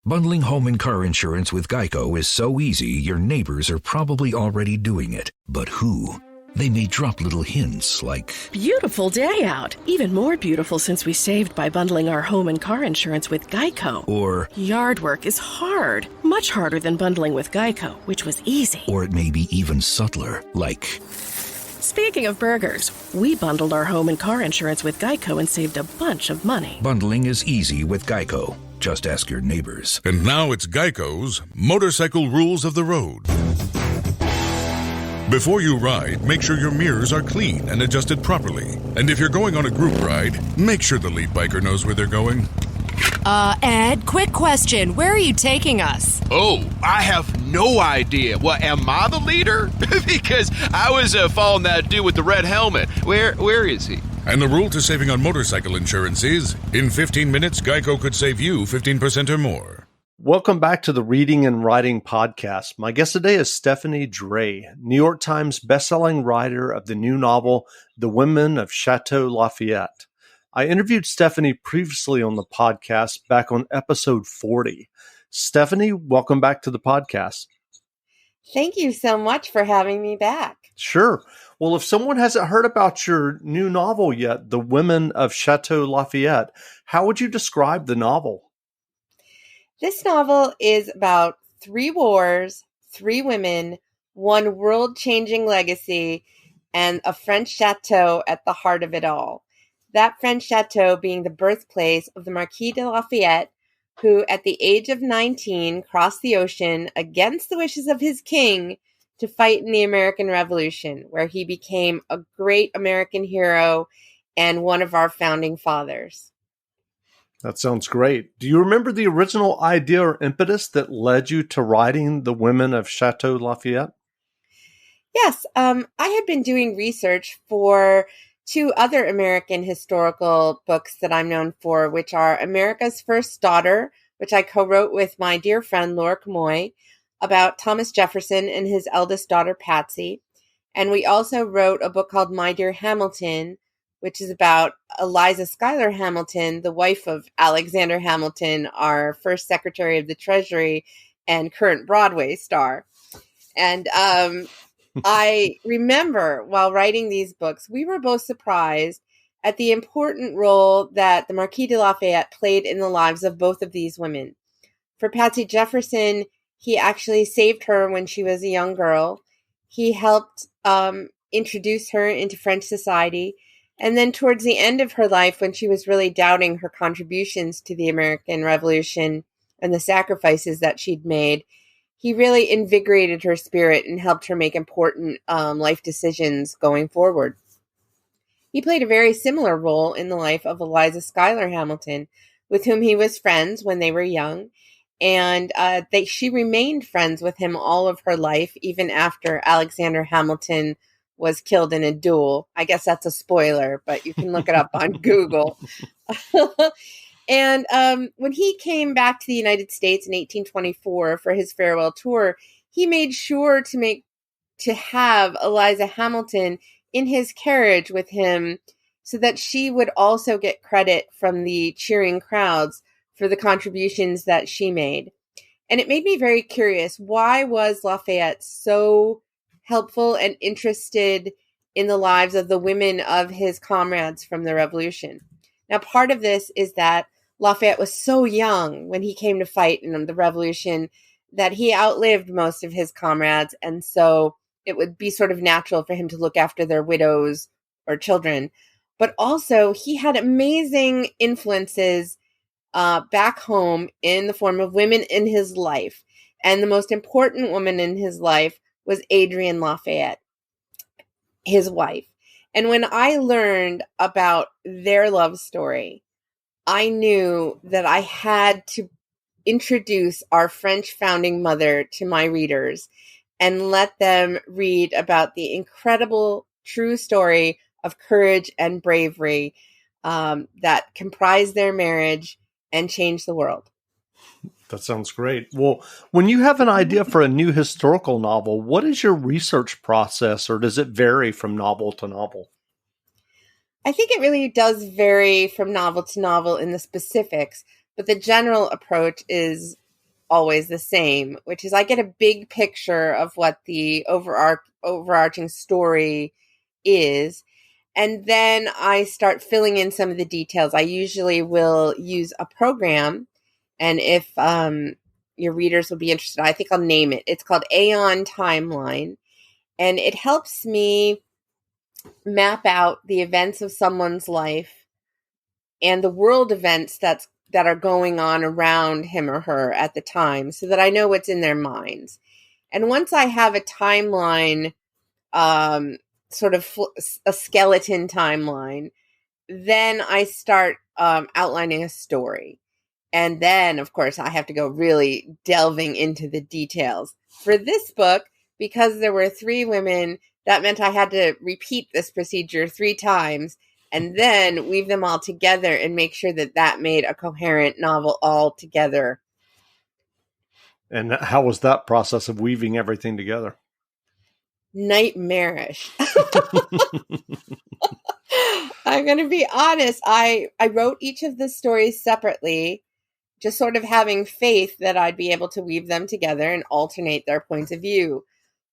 Bundling home and car insurance with Geico is so easy, your neighbors are probably already doing it. But who? They may drop little hints like, beautiful day out. Even more beautiful since we saved by bundling our home and car insurance with Geico. or Yard work is hard. Much harder than bundling with Geico, which was easy. or it may be even subtler, like, Speaking of burgers, we bundled our home and car insurance with Geico and saved a bunch of money. bundling is easy with Geico. Just ask your neighbors. And now it's Geico's Motorcycle Rules of the Road. Before you ride, make sure your mirrors are clean and adjusted properly. And if you're going on a group ride, make sure the lead biker knows where they're going. Ed, quick question. Where are you taking us? Oh, I have no idea. Well, am I the leader? Because I was following that dude with the red helmet. Where is he? And the rule to saving on motorcycle insurance is, in 15 minutes, Geico could save you 15% or more. Welcome back to the Reading and Writing Podcast. My guest today is Stephanie Dray, New York Times bestselling writer of the new novel, The Women of Chateau Lafayette. I interviewed Stephanie previously on the podcast back on episode 40. Stephanie, welcome back to the podcast. Thank you so much for having me back. Sure. Well, if someone hasn't heard about your new novel yet, The Women of Chateau Lafayette, how would you describe the novel? This novel is about 3 wars, 3 women, 1 world-changing legacy, and a French chateau at the heart of it all. That French chateau being the birthplace of the Marquis de Lafayette, who at the age of 19 crossed the ocean against the wishes of his king to fight in the American Revolution, where he became a great American hero and one of our founding fathers. That sounds great. Do you remember the original idea or impetus that led you to writing The Women of Chateau Lafayette? Yes, I had been doing research for 2 other American historical books that I'm known for, which are America's First Daughter, which I co-wrote with my dear friend Laura Camoy, about Thomas Jefferson and his eldest daughter Patsy. And we also wrote a book called My Dear Hamilton, which is about Eliza Schuyler Hamilton, the wife of Alexander Hamilton, our first Secretary of the Treasury and current Broadway star. And I remember while writing these books, we were both surprised at the important role that the Marquis de Lafayette played in the lives of both of these women. For Patsy Jefferson, he actually saved her when she was a young girl. He helped introduce her into French society. And then towards the end of her life, when she was really doubting her contributions to the American Revolution and the sacrifices that she'd made, he really invigorated her spirit and helped her make important life decisions going forward. He played a very similar role in the life of Eliza Schuyler Hamilton, with whom he was friends when they were young. And she remained friends with him all of her life, even after Alexander Hamilton was killed in a duel. I guess that's a spoiler, but you can look it up on Google. And when he came back to the United States in 1824 for his farewell tour, he made sure to have Eliza Hamilton in his carriage with him so that she would also get credit from the cheering crowds for the contributions that she made. And it made me very curious. Why was Lafayette so helpful and interested in the lives of the women of his comrades from the Revolution? Now, part of this is that Lafayette was so young when he came to fight in the Revolution that he outlived most of his comrades, and so it would be sort of natural for him to look after their widows or children. But also, he had amazing influences back home in the form of women in his life. And the most important woman in his life was Adrienne Lafayette, his wife. And when I learned about their love story, I knew that I had to introduce our French founding mother to my readers and let them read about the incredible true story of courage and bravery that comprised their marriage and changed the world. That sounds great. Well, when you have an idea for a new historical novel, what is your research process, or does it vary from novel to novel? I think it really does vary from novel to novel in the specifics, but the general approach is always the same, which is I get a big picture of what the overarching story is. And then I start filling in some of the details. I usually will use a program. And if your readers will be interested, I think I'll name it. It's called Aeon Timeline. And it helps me map out the events of someone's life and the world events that are going on around him or her at the time, so that I know what's in their minds. And once I have a timeline, sort of a skeleton timeline, then I start outlining a story. And then, of course, I have to go really delving into the details. For this book, because there were 3 women, that meant I had to repeat this procedure 3 times and then weave them all together and make sure that that made a coherent novel all together. And how was that process of weaving everything together? Nightmarish. I'm going to be honest. I wrote each of the stories separately, just sort of having faith that I'd be able to weave them together and alternate their points of view.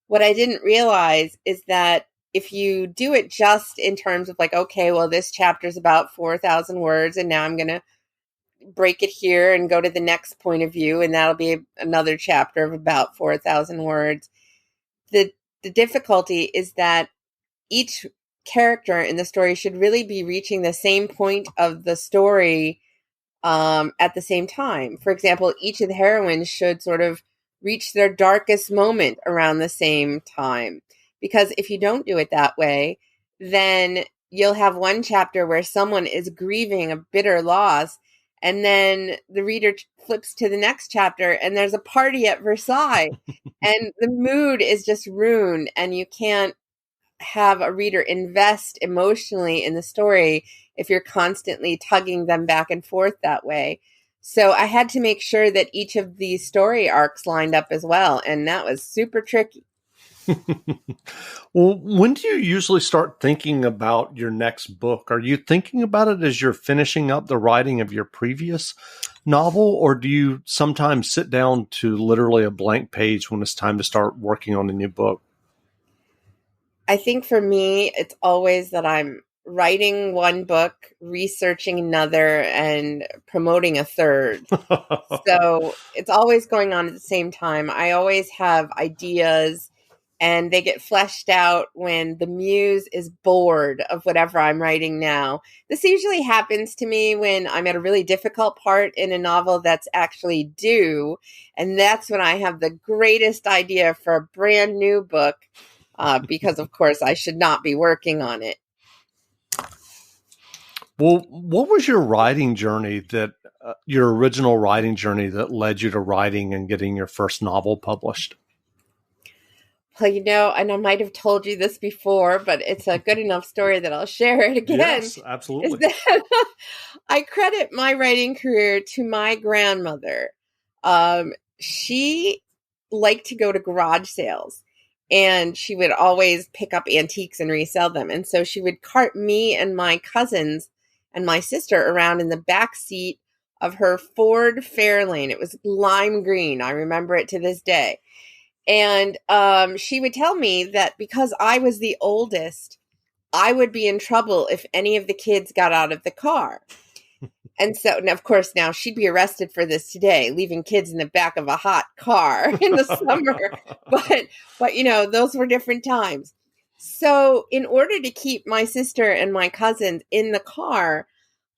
What I didn't realize is that if you do it just in terms of like, okay, well, this chapter is about 4,000 words, and now I'm going to break it here and go to the next point of view, and that'll be another chapter of about 4,000 words. The difficulty is that each character in the story should really be reaching the same point of the story at the same time. For example, each of the heroines should sort of reach their darkest moment around the same time. Because if you don't do it that way, then you'll have one chapter where someone is grieving a bitter loss, and then the reader flips to the next chapter and there's a party at Versailles and the mood is just ruined, and you can't have a reader invest emotionally in the story if you're constantly tugging them back and forth that way. So I had to make sure that each of these story arcs lined up as well, and that was super tricky. Well, when do you usually start thinking about your next book? Are you thinking about it as you're finishing up the writing of your previous novel, or do you sometimes sit down to literally a blank page when it's time to start working on a new book? I think for me, it's always that I'm writing one book, researching another, and promoting a third. So it's always going on at the same time. I always have ideas, and they get fleshed out when the muse is bored of whatever I'm writing now. This usually happens to me when I'm at a really difficult part in a novel that's actually due. And that's when I have the greatest idea for a brand new book, because, of course, I should not be working on it. Well, what was your writing journey your original writing journey that led you to writing and getting your first novel published? Well, and I might have told you this before, but it's a good enough story that I'll share it again. Yes, absolutely. I credit my writing career to my grandmother. She liked to go to garage sales, and she would always pick up antiques and resell them. And so she would cart me and my cousins and my sister around in the back seat of her Ford Fairlane. It was lime green. I remember it to this day. And she would tell me that because I was the oldest, I would be in trouble if any of the kids got out of the car. And so, and of course, now she'd be arrested for this today, leaving kids in the back of a hot car in the summer. But those were different times. So in order to keep my sister and my cousins in the car,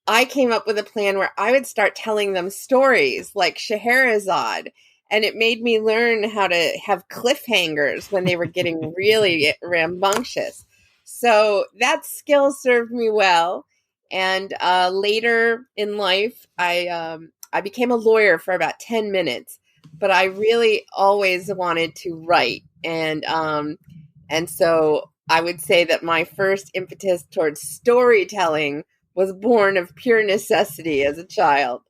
I came up with a plan where I would start telling them stories like Scheherazade. And it made me learn how to have cliffhangers when they were getting really rambunctious. So that skill served me well. And later in life, I became a lawyer for about 10 minutes. But I really always wanted to write. And so I would say that my first impetus towards storytelling was born of pure necessity as a child.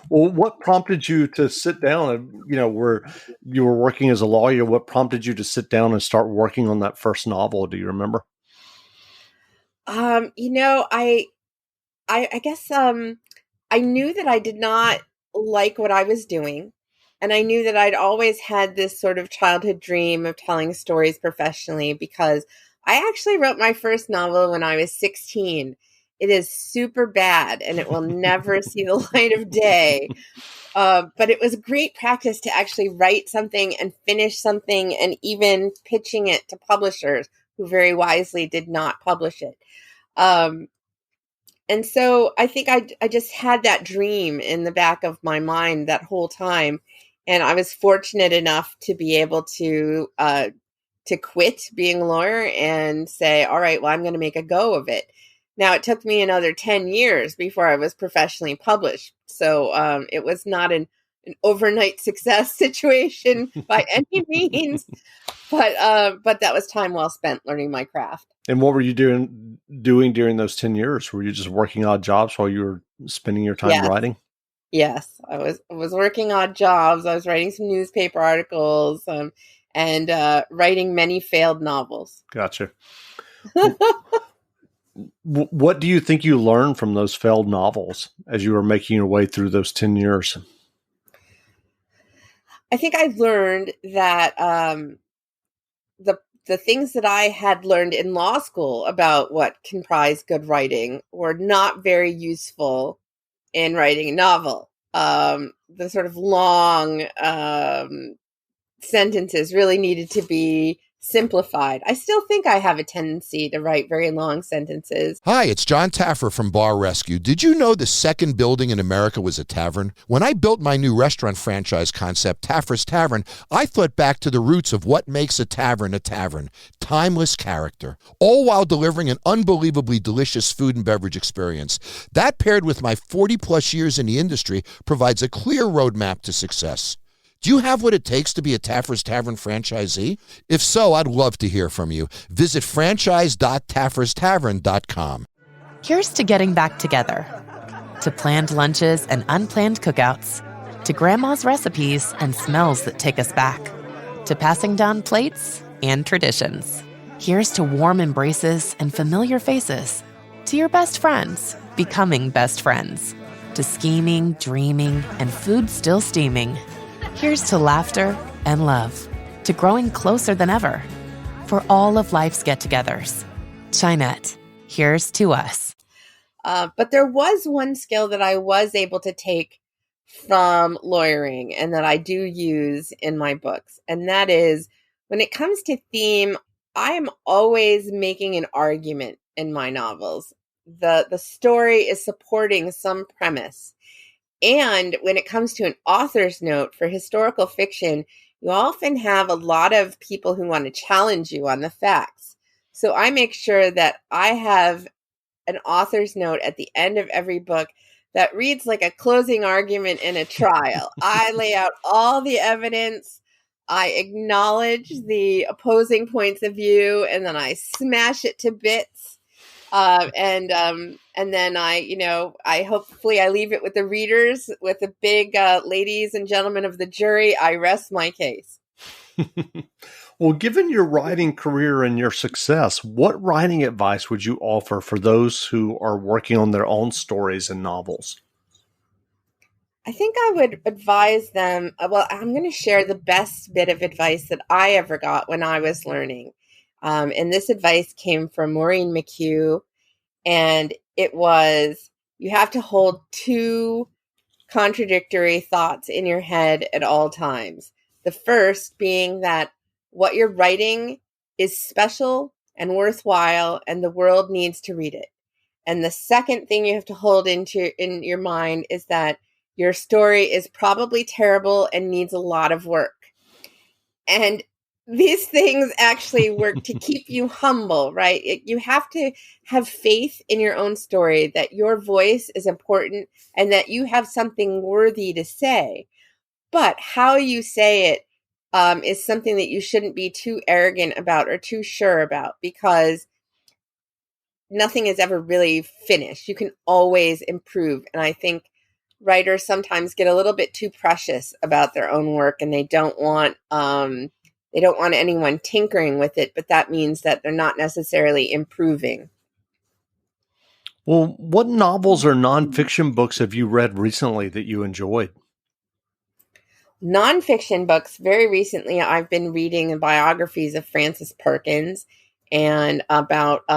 Well, what prompted you to sit down and, where you were working as a lawyer, what prompted you to sit down and start working on that first novel? Do you remember? I guess I knew that I did not like what I was doing. And I knew that I'd always had this sort of childhood dream of telling stories professionally, because I actually wrote my first novel when I was 16. It is super bad and it will never see the light of day. But it was great practice to actually write something and finish something, and even pitching it to publishers who very wisely did not publish it. And so I think I just had that dream in the back of my mind that whole time. And I was fortunate enough to be able to quit being a lawyer and say, all right, well, I'm going to make a go of it. Now, it took me another 10 years before I was professionally published. So it was not an overnight success situation by any means, but that was time well spent learning my craft. And what were you doing during those 10 years? Were you just working odd jobs while you were spending your time writing? Yes, I was working odd jobs. I was writing some newspaper articles and writing many failed novels. Gotcha. What do you think you learned from those failed novels as you were making your way through those 10 years? I think I learned that the things that I had learned in law school about what comprised good writing were not very useful in writing a novel. The sort of long sentences really needed to be simplified. I still think I have a tendency to write very long sentences. Hi, it's John Taffer from Bar Rescue. Did you know the second building in America was a tavern? When I built my new restaurant franchise concept, Taffer's Tavern, I thought back to the roots of what makes a tavern, timeless character, all while delivering an unbelievably delicious food and beverage experience. That, paired with my 40-plus years in the industry, provides a clear roadmap to success. Do you have what it takes to be a Taffer's Tavern franchisee? If so, I'd love to hear from you. Visit franchise.tafferstavern.com. Here's to getting back together, to planned lunches and unplanned cookouts, to grandma's recipes and smells that take us back, to passing down plates and traditions. Here's to warm embraces and familiar faces, to your best friends becoming best friends, to scheming, dreaming, and food still steaming. Here's to laughter and love, to growing closer than ever. For all of life's get-togethers. Chinette, here's to us. But there was one skill that I was able to take from lawyering and that I do use in my books. And that is, when it comes to theme, I am always making an argument in my novels. The story is supporting some premise. And when it comes to an author's note for historical fiction, you often have a lot of people who want to challenge you on the facts. So I make sure that I have an author's note at the end of every book that reads like a closing argument in a trial. I lay out all the evidence. I acknowledge the opposing points of view, and then I smash it to bits. And then I hopefully I leave it with the readers with the big ladies and gentlemen of the jury. I rest my case. Well, given your writing career and your success, what writing advice would you offer for those who are working on their own stories and novels? I think I would advise them. Well, I'm going to share the best bit of advice that I ever got when I was learning. And this advice came from Maureen McHugh. And it was, you have to hold two contradictory thoughts in your head at all times. The first being that what you're writing is special and worthwhile, and the world needs to read it. And the second thing you have to hold in your mind is that your story is probably terrible and needs a lot of work. And these things actually work to keep you humble, right? You have to have faith in your own story, that your voice is important and that you have something worthy to say. But how you say it is something that you shouldn't be too arrogant about or too sure about, because nothing is ever really finished. You can always improve. And I think writers sometimes get a little bit too precious about their own work, and they don't want anyone tinkering with it, but that means that they're not necessarily improving. Well, what novels or nonfiction books have you read recently that you enjoyed? Nonfiction books, very recently, I've been reading biographies of Frances Perkins and about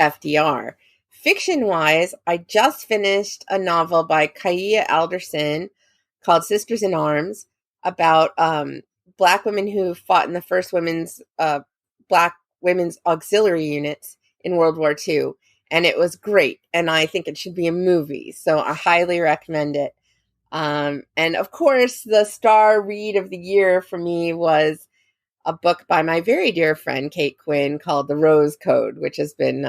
FDR. Fiction-wise, I just finished a novel by Kaya Alderson called Sisters in Arms about Black women who fought in the first Black women's auxiliary units in World War II. And it was great. And I think it should be a movie. So I highly recommend it. And of course, the star read of the year for me was a book by my very dear friend, Kate Quinn, called The Rose Code, which has been,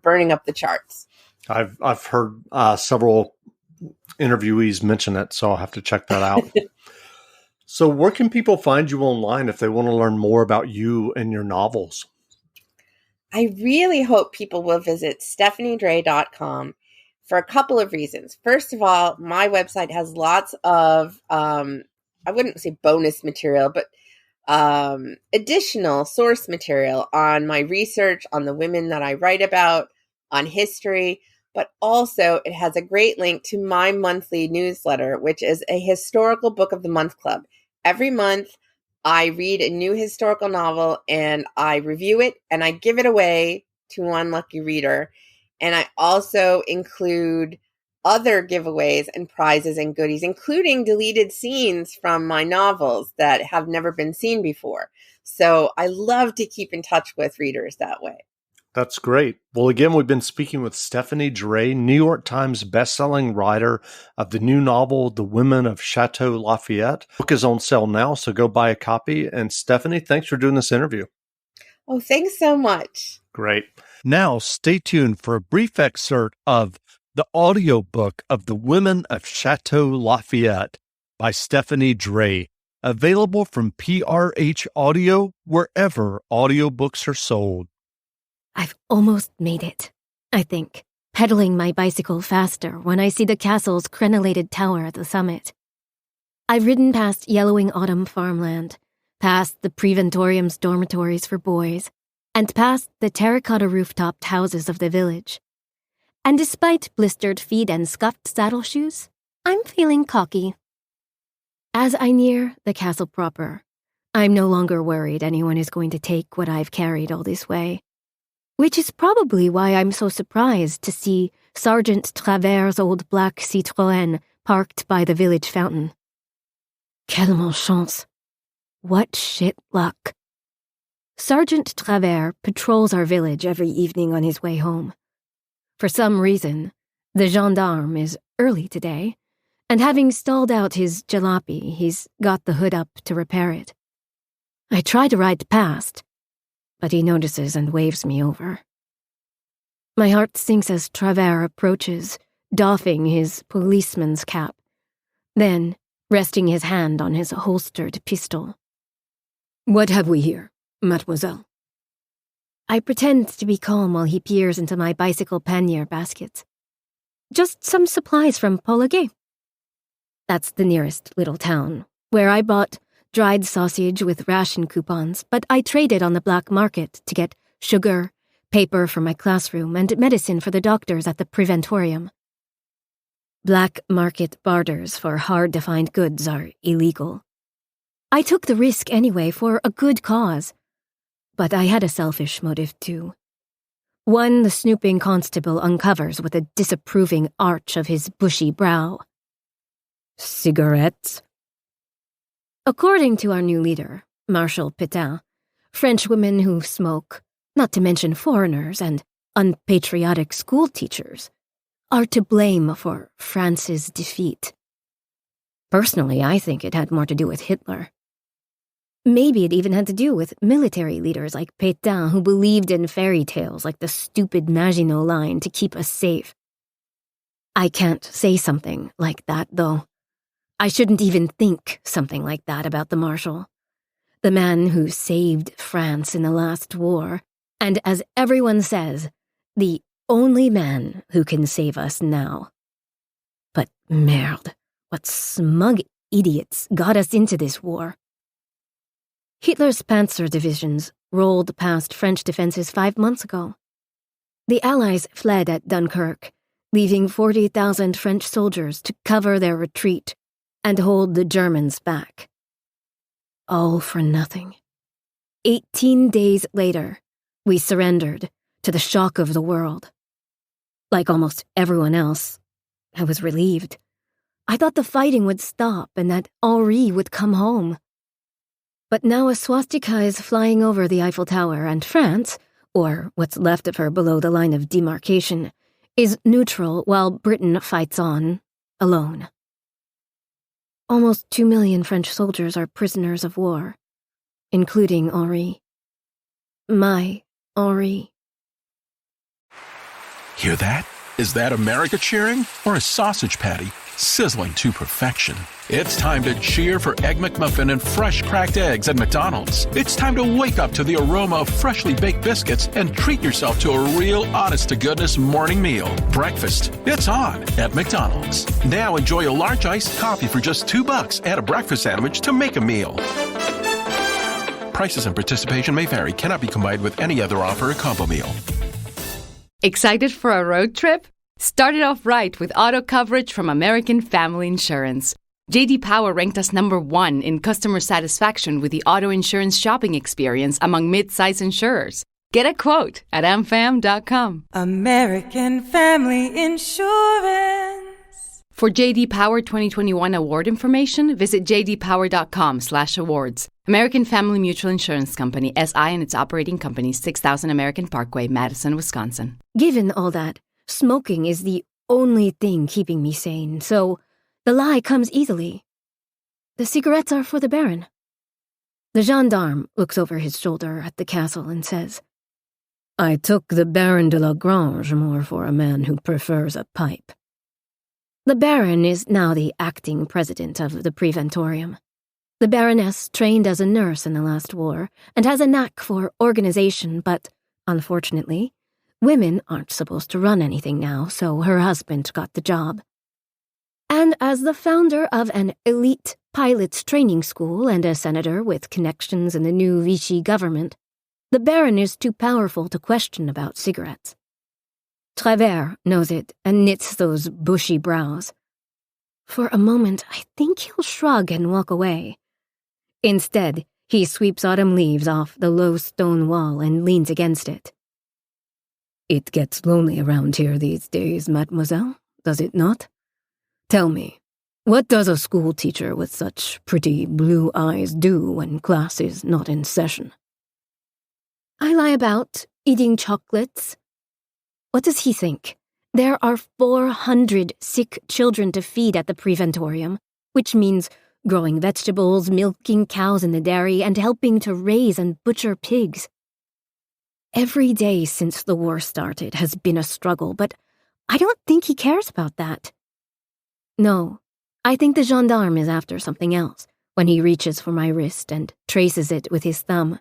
burning up the charts. I've heard several interviewees mention it, so I'll have to check that out. So where can people find you online if they want to learn more about you and your novels? I really hope people will visit stephaniedray.com for a couple of reasons. First of all, my website has lots of, I wouldn't say bonus material, but additional source material on my research, on the women that I write about, on history, but also it has a great link to my monthly newsletter, which is a historical book of the month club. Every month, I read a new historical novel and I review it and I give it away to one lucky reader. And I also include other giveaways and prizes and goodies, including deleted scenes from my novels that have never been seen before. So I love to keep in touch with readers that way. That's great. Well, again, we've been speaking with Stephanie Dray, New York Times bestselling writer of the new novel, The Women of Chateau Lafayette. The book is on sale now, so go buy a copy. And Stephanie, thanks for doing this interview. Oh, thanks so much. Great. Now, stay tuned for a brief excerpt of the audiobook of The Women of Chateau Lafayette by Stephanie Dray, available from PRH Audio wherever audiobooks are sold. I've almost made it, I think, pedaling my bicycle faster when I see the castle's crenellated tower at the summit. I've ridden past yellowing autumn farmland, past the Preventorium's dormitories for boys, and past the terracotta roof-topped houses of the village. And despite blistered feet and scuffed saddle shoes, I'm feeling cocky. As I near the castle proper, I'm no longer worried anyone is going to take what I've carried all this way. Which is probably why I'm so surprised to see Sergeant Travers' old black Citroën parked by the village fountain. Quelle malchance. What shit luck. Sergeant Travers patrols our village every evening on his way home. For some reason, the gendarme is early today, and having stalled out his jalopy, he's got the hood up to repair it. I try to ride past, but he notices and waves me over. My heart sinks as Travers approaches, doffing his policeman's cap, then resting his hand on his holstered pistol. "What have we here, mademoiselle?" I pretend to be calm while he peers into my bicycle pannier baskets. "Just some supplies from Pologuet." That's the nearest little town, where I bought dried sausage with ration coupons, but I traded on the black market to get sugar, paper for my classroom, and medicine for the doctors at the Preventorium. Black market barters for hard-to-find goods are illegal. I took the risk anyway for a good cause, but I had a selfish motive too. One the snooping constable uncovers with a disapproving arch of his bushy brow. "Cigarettes?" According to our new leader, Marshal Pétain, French women who smoke, not to mention foreigners and unpatriotic school teachers, are to blame for France's defeat. Personally, I think it had more to do with Hitler. Maybe it even had to do with military leaders like Pétain who believed in fairy tales like the stupid Maginot Line to keep us safe. I can't say something like that, though. I shouldn't even think something like that about the Marshal, the man who saved France in the last war, and as everyone says, the only man who can save us now. But merde, what smug idiots got us into this war. Hitler's Panzer divisions rolled past French defenses 5 months ago. The Allies fled at Dunkirk, leaving 40,000 French soldiers to cover their retreat, and hold the Germans back. All for nothing. 18 days later, we surrendered to the shock of the world. Like almost everyone else, I was relieved. I thought the fighting would stop and that Henri would come home. But now a swastika is flying over the Eiffel Tower, and France, or what's left of her below the line of demarcation, is neutral while Britain fights on, alone. Almost 2 million French soldiers are prisoners of war, including Henri. My Henri. Hear that? Is that America cheering or a sausage patty sizzling to perfection? It's time to cheer for Egg McMuffin and fresh cracked eggs at McDonald's. It's time to wake up to the aroma of freshly baked biscuits and treat yourself to a real honest-to-goodness morning meal. Breakfast, it's on at McDonald's. Now enjoy a large iced coffee for just $2. Add a breakfast sandwich to make a meal. Prices and participation may vary. Cannot be combined with any other offer or combo meal. Excited for a road trip? Start it off right with auto coverage from American Family Insurance. J.D. Power ranked us #1 in customer satisfaction with the auto insurance shopping experience among mid-size insurers. Get a quote at amfam.com. American Family Insurance. For J.D. Power 2021 award information, visit jdpower.com/awards. American Family Mutual Insurance Company, SI and its operating companies, 6000 American Parkway, Madison, Wisconsin. Given all that, smoking is the only thing keeping me sane, so the lie comes easily. The cigarettes are for the Baron. The gendarme looks over his shoulder at the castle and says, I took the Baron de la Grange more for a man who prefers a pipe. The Baron is now the acting president of the Preventorium. The Baroness trained as a nurse in the last war and has a knack for organization, but, unfortunately, women aren't supposed to run anything now, so her husband got the job. And as the founder of an elite pilot's training school and a senator with connections in the new Vichy government, the Baron is too powerful to question about cigarettes. Travers knows it and knits those bushy brows. For a moment, I think he'll shrug and walk away. Instead, he sweeps autumn leaves off the low stone wall and leans against it. It gets lonely around here these days, mademoiselle, does it not? Tell me, what does a school teacher with such pretty blue eyes do when class is not in session? I lie about, eating chocolates. What does he think? There are 400 sick children to feed at the Preventorium, which means growing vegetables, milking cows in the dairy, and helping to raise and butcher pigs. Every day since the war started has been a struggle, but I don't think he cares about that. No, I think the gendarme is after something else when he reaches for my wrist and traces it with his thumb.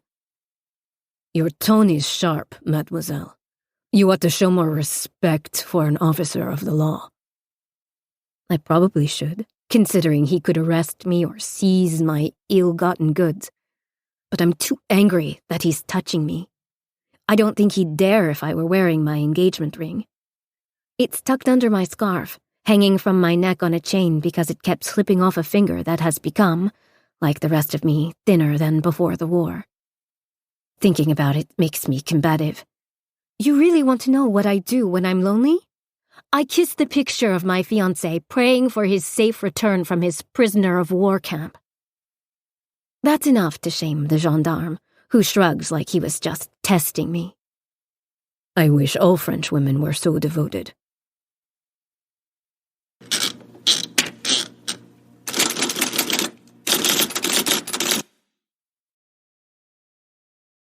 Your tone is sharp, mademoiselle. You ought to show more respect for an officer of the law. I probably should, considering he could arrest me or seize my ill-gotten goods. But I'm too angry that he's touching me. I don't think he'd dare if I were wearing my engagement ring. It's tucked under my scarf, hanging from my neck on a chain because it kept slipping off a finger that has become, like the rest of me, thinner than before the war. Thinking about it makes me combative. You really want to know what I do when I'm lonely? I kiss the picture of my fiancé, praying for his safe return from his prisoner of war camp. That's enough to shame the gendarme, who shrugs like he was just testing me. I wish all French women were so devoted,